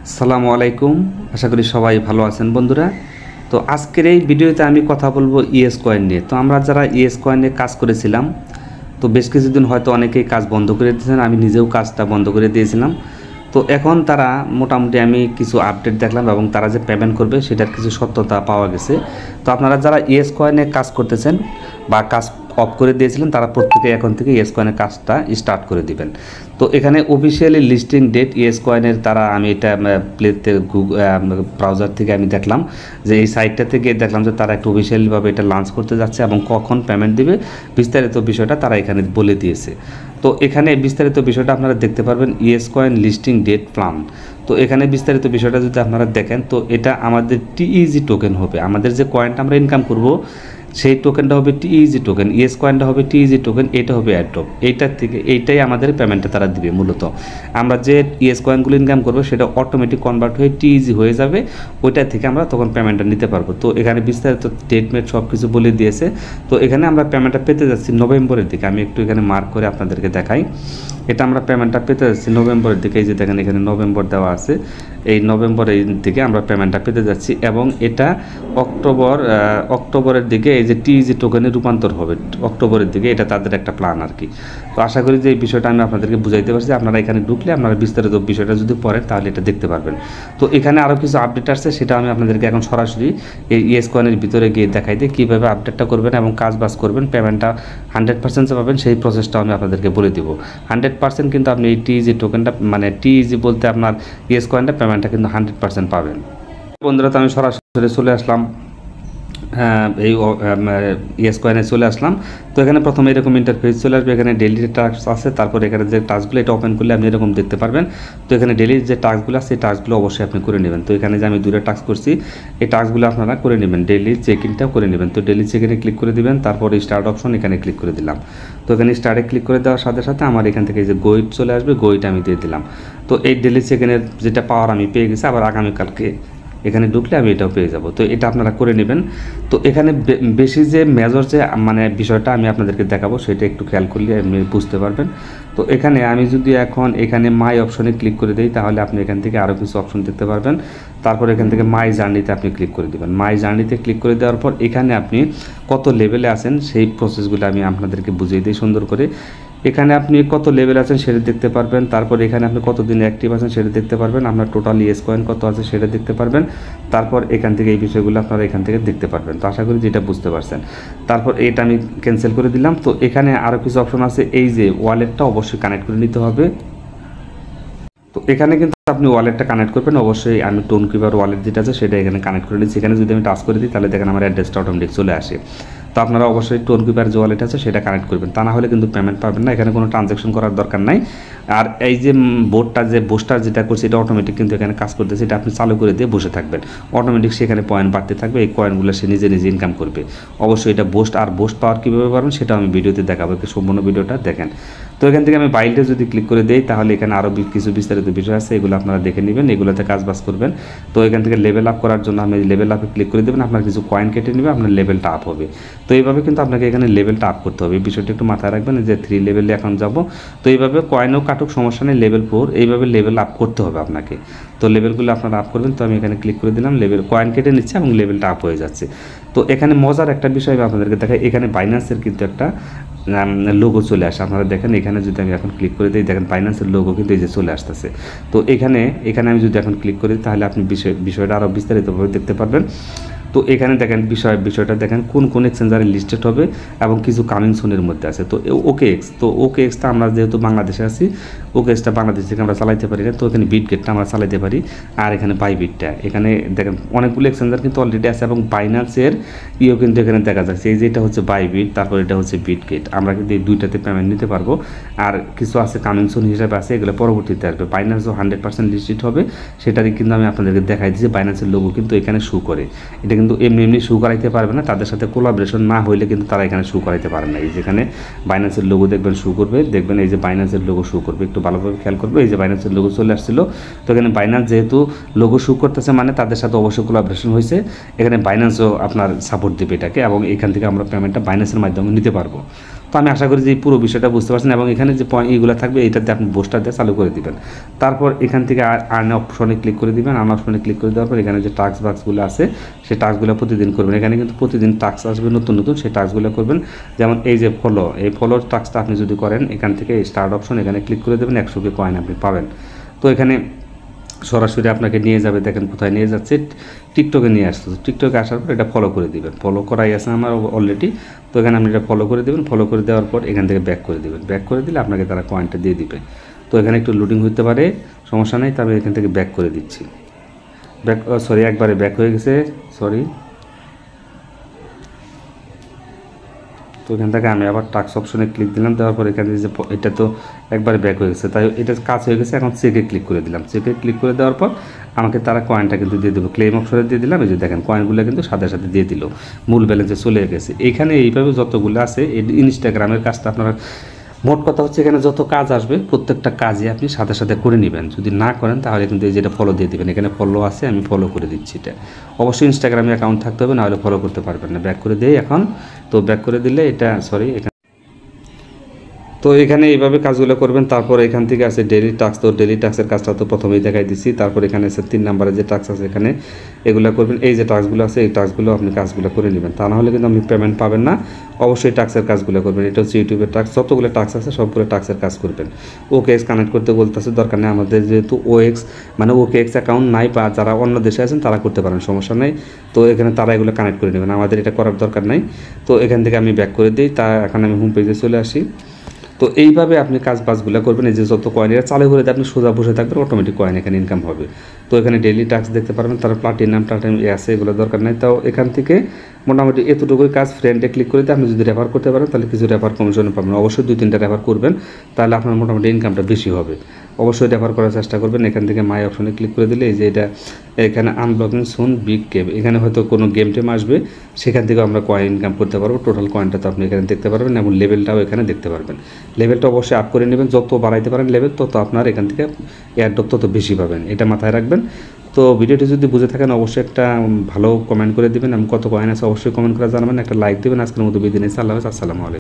আসসালামু আলাইকুম। আশা করি সবাই ভালো আছেন বন্ধুরা। তো আজকের এই ভিডিওতে আমি কথা বলবো ইএস কয়েন নিয়ে। তো আমরা যারা ইএস কয়েনে কাজ করেছিলাম, তো বেশ কিছুদিন হয়তো অনেকেই কাজ বন্ধ করে দিয়েছেন, আমি নিজেও কাজটা বন্ধ করে দিয়েছিলাম। তো এখন তারা মোটামুটি আমি কিছু আপডেট দেখলাম এবং তারা যে পেমেন্ট করবে সেটার কিছু সত্যতা পাওয়া গেছে। তো আপনারা যারা ইএস কয়েনে কাজ করতেছেন বা কাজ অফ করে দিয়েছিলেন, তারা প্রত্যেকে এখন থেকে ইএস কয়েনের কাজটা স্টার্ট করে দিবেন। তো এখানে অফিসিয়ালি লিস্টিং ডেট ইএস কয়েনের তারা, আমি এটা প্লেতে ব্রাউজার থেকে আমি দেখলাম যে এই সাইটটা থেকে দেখলাম যে তারা একটা অফিসিয়ালিভাবে এটা লঞ্চ করতে যাচ্ছে এবং কখন পেমেন্ট দিবে বিস্তারিত বিষয়টা তারা এখানে বলে দিয়েছে। তো এখানে বিস্তারিত বিষয়টা আপনারা দেখতে পারবেন, ES coin listing date plan. তো এখানে বিস্তারিত বিষয়টা যদি আপনারা দেখেন, তো এটা আমাদের টিইজি টোকেন হবে। আমাদের যে কয়েনটা আমরা ইনকাম করব সেই টোকেনটা হবে টিইজি টোকেন, ইএস কয়েনটা হবে টিইজি টোকেন, এটা হবে অ্যাড্রপ। এইটার থেকে এইটাই আমাদের পেমেন্টটা তারা দিবে। মূলত আমরা যে ইএস কয়েনগুলো ইনকাম করবো সেটা অটোমেটিক কনভার্ট হয়ে টিইজি হয়ে যাবে, ওইটার থেকে আমরা তখন পেমেন্টটা নিতে পারবো। তো এখানে বিস্তারিত ডেটমেট সব কিছু বলে দিয়েছে। তো এখানে আমরা পেমেন্টটা পেতে যাচ্ছি নভেম্বরের দিকে। আমি একটু এখানে মার্ক করে আপনাদেরকে দেখাই, এটা আমরা পেমেন্টটা পেতে যাচ্ছি নভেম্বরের দিকে। এই যে দেখেন এখানে নভেম্বর দেওয়া আছে, এই নভেম্বরের দিকে আমরা পেমেন্টটা পেতে যাচ্ছি এবং এটা অক্টোবরের দিকে এই যে টিইজি টোকেনে রূপান্তর হবে অক্টোবরের দিকে। এটা তাদের একটা প্ল্যান আর কি। তো আশা করি যে এই বিষয়টা আমি আপনাদেরকে বুঝাইতে পারছি। আপনারা এখানে ঢুকলে আপনারা বিস্তারিত বিষয়টা যদি পড়েন তাহলে এটা দেখতে পারবেন। তো এখানে আরও কিছু আপডেট আসছে, সেটা আমি আপনাদেরকে এখন সরাসরি এই ইএস কয়েনের ভিতরে গিয়ে দেখাই দিই কীভাবে আপডেটটা করবেন এবং কাজ বাজ করবেন, পেমেন্টটা 100% পাবেন সেই প্রসেসটা আমি আপনাদেরকে বলে দিব। 100% কিন্তু আপনি এই টিইজি টোকেনটা, মানে টিইজি বলতে আপনার ইএস কয়েনটা পেমেন্টটা কিন্তু 100% পাবেন। বন্ধুরা, তো আমি সরাসরি চলে আসলাম এই ইএস কয়েনে চলে আসলাম। তো এখানে প্রথমে এরকম ইন্টারফেস চলে আসবে, এখানে ডেইলি টাস্ক আছে, তারপর এখানে যে টাস্কগুলো এটা ওপেন করলে আপনি এরকম দেখতে পারবেন। তো এখানে ডেইলি যে টাস্কগুলো আছে এই টাস্কগুলো অবশ্যই আপনি করে নেবেন। তো এখানে যে আমি দুটো টাস্ক করছি এই টাস্কগুলো আপনারা করে নেবেন, ডেইলি চেকিংটাও করে নেবেন। তো ডেইলি চেকিংয়ে ক্লিক করে দিবেন, তারপর স্টার্ট অপশন এখানে ক্লিক করে দিলাম। তো এখানে স্টার্টে ক্লিক করে দেওয়ার সাথে সাথে আমার এখান থেকে যে গোইট চলে আসবে, গোইট আমি দিয়ে দিলাম। তো এই ডেইলি চেকিংয়ের যেটা পাওয়ার আমি পেয়ে গেছি, আবার আগামীকালকে এখানে ঢুকলে আমি এটাও পেয়ে যাব। তো এটা আপনারা করে নেবেন। তো এখানে বেশি যে মেজর যে মানে বিষয়টা আমি আপনাদেরকে দেখাবো সেটা একটু খেয়াল করলে আপনি বুঝতে পারবেন। তো এখানে আমি যদি এখন এখানে মাই অপশনে ক্লিক করে দিই, তাহলে আপনি এখান থেকে আরও কিছু অপশন দেখতে পারবেন। তারপর এখান থেকে মাই জার্নিতে আপনি ক্লিক করে দেবেন। মাই জার্নিতে ক্লিক করে দেওয়ার পর এখানে আপনি কত লেভেলে আছেন সেই প্রসেসগুলো আমি আপনাদেরকে বুঝিয়ে দিই সুন্দর করে। এখানে আপনি কত লেভেল আছেন সেটা দেখতে পারবেন, তারপর এখানে আপনি কতদিন অ্যাক্টিভ আছেন সেটা দেখতে পারবেন, আপনার টোটাল ইএস কয়েন কত আছে সেটা দেখতে পারবেন। তারপর এখান থেকে এই বিষয়গুলো আপনারা এখান থেকে দেখতে পারবেন। তো আশা করি যে এটা বুঝতে পারছেন। তারপর এটা আমি ক্যান্সেল করে দিলাম। তো এখানে আরও কিছু অপশন আছে, এই যে ওয়ালেটটা অবশ্যই কানেক্ট করে নিতে হবে। তো এখানে কিন্তু আপনি ওয়ালেটটা কানেক্ট করবেন অবশ্যই। আমি টোন কিপার ওয়ালেট যেটা আছে সেটা এখানে কানেক্ট করে নিচ্ছি। এখানে যদি আমি টাচ করে দিই তাহলে দেখেন আমার অ্যাড্রেসটা অটোমেটিক চলে আসে। তো আপনারা অবশ্যই টোন কিপার যে ওয়ালেট আছে সেটা কানেক্ট করবেন, তা না হলে কিন্তু পেমেন্ট পাবেন না। এখানে কোনো ট্রানজ্যাকশন করার দরকার নাই। আর এই যে বোর্ডটা যে বুস্টার যেটা করছে এটা অটোমেটিক কিন্তু এখানে কাজ করতেছে, এটা আপনি চালু করে দিয়ে বসে থাকবেন, অটোমেটিক সেখানে পয়েন্ট বাড়তে থাকবে। এই কয়েনগুলো সে নিজে নিজে ইনকাম করবে। অবশ্যই এটা বুস্ট, আর বুস্ট পাওয়ার কীভাবে পারবেন সেটা আমি ভিডিওতে দেখাবো, সম্পূর্ণ ভিডিওটা দেখেন। তো এখান থেকে আমি বাইলটা যদি ক্লিক করে দিই তাহলে এখানে আরও কিছু বিস্তারিত বিষয় আছে, এগুলো আপনারা দেখে নেবেন, এগুলোতে কাজবাজ করবেন। তো এখান থেকে লেভেল আপ করার জন্য আমি লেভেল আপে ক্লিক করে দেবেন, আপনার কিছু কয়েন কেটে নেবে, আপনার লেভেলটা আপ হবে। তো এইভাবে কিন্তু আপনাকে এখানে লেভেলটা আপ করতে হবে। এই বিষয়টা একটু মাথায় রাখবেন যে 3 লেভেলে এখন যাব। তো এইভাবে কয়েনও কাটুক সমস্যা নেই, লেভেল 4 এইভাবে লেভেল আপ করতে হবে আপনাকে। তো লেভেলগুলো আপনারা আপ করবেন। তো আমি এখানে ক্লিক করে দিলাম, লেভেল কয়েন কেটে নিচ্ছে এবং লেভেলটা আপ হয়ে যাচ্ছে। তো এখানে মজার একটা বিষয় আমি আপনাদেরকে দেখাই, এখানে বাইন্যান্সের কিন্তু একটা লোগো চলে আসে। আপনারা দেখেন এখানে যদি আমি এখন ক্লিক করে দিই, দেখেন বাইন্যান্সের লোগো কিন্তু এই যে চলে আসতেছে। তো এখানে আমি যদি এখন ক্লিক করি তাহলে আপনি বিষয়টা আরও বিস্তারিতভাবে দেখতে পারবেন। তো এখানে দেখেন বিষয়টা দেখেন কোন কোন এক্সচেঞ্জারে লিস্টেড হবে এবং কিছু কামিং সুনের মধ্যে আছে। তো OKX, তো OKXটা আমরা যেহেতু বাংলাদেশে আছি, OKXটা বাংলাদেশ থেকে আমরা চালাইতে পারি না। তো এখানে বিটগেটটা আমরা চালাইতে পারি, আর এখানে বাইবিটটা। এখানে দেখেন অনেকগুলো এক্সচেঞ্জার কিন্তু অলরেডি আছে এবং বাইন্যান্সের কিন্তু এখানে দেখা যাচ্ছে। এই যে এটা হচ্ছে বাইবিট, তারপর এটা হচ্ছে বিটগেট। আমরা কিন্তু এই দুইটাতে পেমেন্ট নিতে পারবো। আর কিছু আছে কামিং সুন হিসাবে আছে, এগুলো পরবর্তীতে আসবে। বাইন্যান্সও 100% লিস্টেড হবে, সেটারই কিন্তু আমি আপনাদেরকে দেখাই দিচ্ছি। বাইন্যান্সের লোগো কিন্তু এখানে শু করে, এটা কিন্তু এমনি শু করাইতে পারবে না, তাদের সাথে কোলাবরেশন না হইলে কিন্তু তারা এখানে শু করাইতে পারে না। এই যেখানে বাইন্যান্সের লোগো দেখবেন শু করবে, দেখবেন এই যে বাইন্যান্সের লোগো শু করবে, একটু ভালোভাবে খেয়াল করবে। এই যে বাইন্যান্সের লোগো চলে আসছিল। তো এখানে বাইন্যান্স যেহেতু লোগো শু করতেছে মানে তাদের সাথে অবশ্যই কোলাবরেশন হয়েছে, এখানে বাইন্যান্সও আপনার সাপোর্ট দেবে এটাকে, এবং এখান থেকে আমরা পেমেন্টটা বাইন্যান্সের মাধ্যমে নিতে পারবো। তো আমি আশা করি যে এই পুরো বিষয়টা বুঝতে পারছেন, এবং এখানে যে পয়েন্ট এইগুলো থাকবে এইটাতে আপনি বুস্টার দিয়ে চালু করে দিবেন। তারপর এখান থেকে আর্ন অপশনে ক্লিক করে দিবেন। আর্ন অপশনে ক্লিক করে দেওয়ার পর এখানে যে টাস্ক বাক্সগুলো আছে সেই টাস্কগুলো প্রতিদিন করবেন। এখানে কিন্তু প্রতিদিন টাস্ক আসবে নতুন নতুন, সেই টাস্কগুলো করবেন। যেমন এই যে ফলো, এই ফলোর টাস্কটা আপনি যদি করেন এখান থেকে স্টার্ট অপশন এখানে ক্লিক করে দেবেন, 100 কয়েন আপনি পাবেন। তো এখানে সরাসরি আপনাকে নিয়ে যাবে, দেখেন কোথায় নিয়ে যাচ্ছে, টিকটকে নিয়ে আসছে। টিকটকে আসার পর এটা ফলো করে দিবেন, ফলো করাই আছে আমার অলরেডি। তো এখানে আপনি এটা ফলো করে দেবেন, ফলো করে দেওয়ার পর এখান থেকে ব্যাক করে দেবেন, ব্যাক করে দিলে আপনাকে তারা কয়েনটা দিয়ে দিবে। তো এখানে একটু লোডিং হতে পারে, সমস্যা নেই, তবে এখান থেকে ব্যাক করে দিচ্ছি। ব্যাক, সরি একবারে ব্যাক হয়ে গেছে, সরি। তো এখান থেকে আমি আবার টাস্ক অপশনে ক্লিক দিলাম, দেওয়ার পর এখানে যে এটা তো একবারে ব্যাক হয়ে গেছে, তাই এটা কাজ হয়ে গেছে। এখন চেকে ক্লিক করে দিলাম, চেকে ক্লিক করে দেওয়ার পর আমাকে তারা কয়েনটা কিন্তু দিয়ে দেবো। ক্লেম অপশনে দিয়ে দিলাম, এই যে দেখেন কয়েনগুলো কিন্তু সাথে সাথে দিয়ে দিল, মূল ব্যালেন্সে চলে গেছে। এইখানে এইভাবে যতগুলো আছে এই ইনস্টাগ্রামের কাজটা আপনারা, মোট কথা হচ্ছে এখানে যত কাজ আসবে প্রত্যেকটা কাজই আপনি সাথে সাথে করে নেবেন। যদি না করেন তাহলে কিন্তু এই যেটা ফলো দিয়ে দেবেন, এখানে ফলো আছে, আমি ফলো করে দিচ্ছি। এটা অবশ্যই ইনস্টাগ্রামে অ্যাকাউন্ট থাকতে হবে, নাহলে ফলো করতে পারবেন না। ব্যাক করে দিই এখন, তো ব্যাক করে দিলে এটা, সরি, তো এখানে এইভাবে কাজগুলো করবেন। তারপর এখান থেকে আছে ডেইলি টাস্ক, তো ডেইলি টাস্কের কাজটা তো প্রথমেই দেখাই দিচ্ছি। তারপর এখানে আছে 3 নম্বরে যে টাস্ক আছে, এখানে এগুলো করবেন। এই যে টাস্কগুলো আছে এই টাস্কগুলো আপনি কাজগুলো করে নেবেন, তা না হলে কিন্তু আপনি পেমেন্ট পাবেন না। অবশ্যই টাস্কের কাজগুলো করবেন। এটা হচ্ছে ইউটিউবের টাস্ক, যতগুলো টাস্ক আছে সবগুলো টাস্কের কাজ করবেন। OKX কানেক্ট করতে বলতেছে, দরকার নেই আমাদের, যেহেতু OKX অ্যাকাউন্ট নাই বা যারা অন্য দেশে আছেন তারা করতে পারেন, সমস্যা নেই। তো এখানে তারা এগুলো কানেক্ট করে নেবেন, আমাদের এটা করার দরকার নাই। তো এখান থেকে আমি ব্যাক করে দিই, তা এখন আমি হোম পেজে চলে আসি। তো এইভাবে আপনি কাজ বাজগুলো করবেন। এই যে যত কয়েন এটা চালু করে দিয়ে আপনি সোজা বসে থাকবেন, অটোমেটিক কয়েন এখানে ইনকাম হবে। তো এখানে ডেইলি টাস্ক দেখতে পারবেন, তার প্লাটিনাম আছে, এগুলো দরকার নেই। তাও এখান থেকে মোটামুটি এতটুকুই কাজ। ফ্রেন্ডে ক্লিক করে দিয়ে আপনি যদি রেফার করতে পারেন তাহলে কিছু রেফার কমিশনে পাবেন। অবশ্যই 2-3টা রেফার করবেন, তাহলে আপনার মোটামুটি ইনকামটা বেশি হবে। অবশ্যই রেফার করার চেষ্টা করবেন। এখান থেকে মাই অপশনে ক্লিক করে দিলে এই যে এটা, এখানে আনব্লকিং সুন বিগ গেম, এখানে হয়তো কোনো গেম টেম আসবে, সেখান থেকেও আমরা কয়েন ইনকাম করতে পারবো। টোটাল কয়েনটা তো আপনি এখানে দেখতে পারবেন, এবং লেভেলটাও এখানে দেখতে পারবেন। লেভেলটা অবশ্যই আপ করে নেবেন, যত বাড়াইতে পারেন লেভেল তত আপনার এখান থেকে এয়ারড্রপ তত বেশি পাবেন, এটা মাথায় রাখবেন। তো ভিডিওটি যদি বুঝে থাকেন অবশ্যই একটা ভালো কমেন্ট করে দেবেন, এবং কত কয়েন আছে অবশ্যই কমেন্ট করে জানাবেন, একটা লাইক দেবেন। আজকের মতো বিদায় নিচ্ছি, আল্লাহ হাফেজ, আসসালামু আলাইকুম।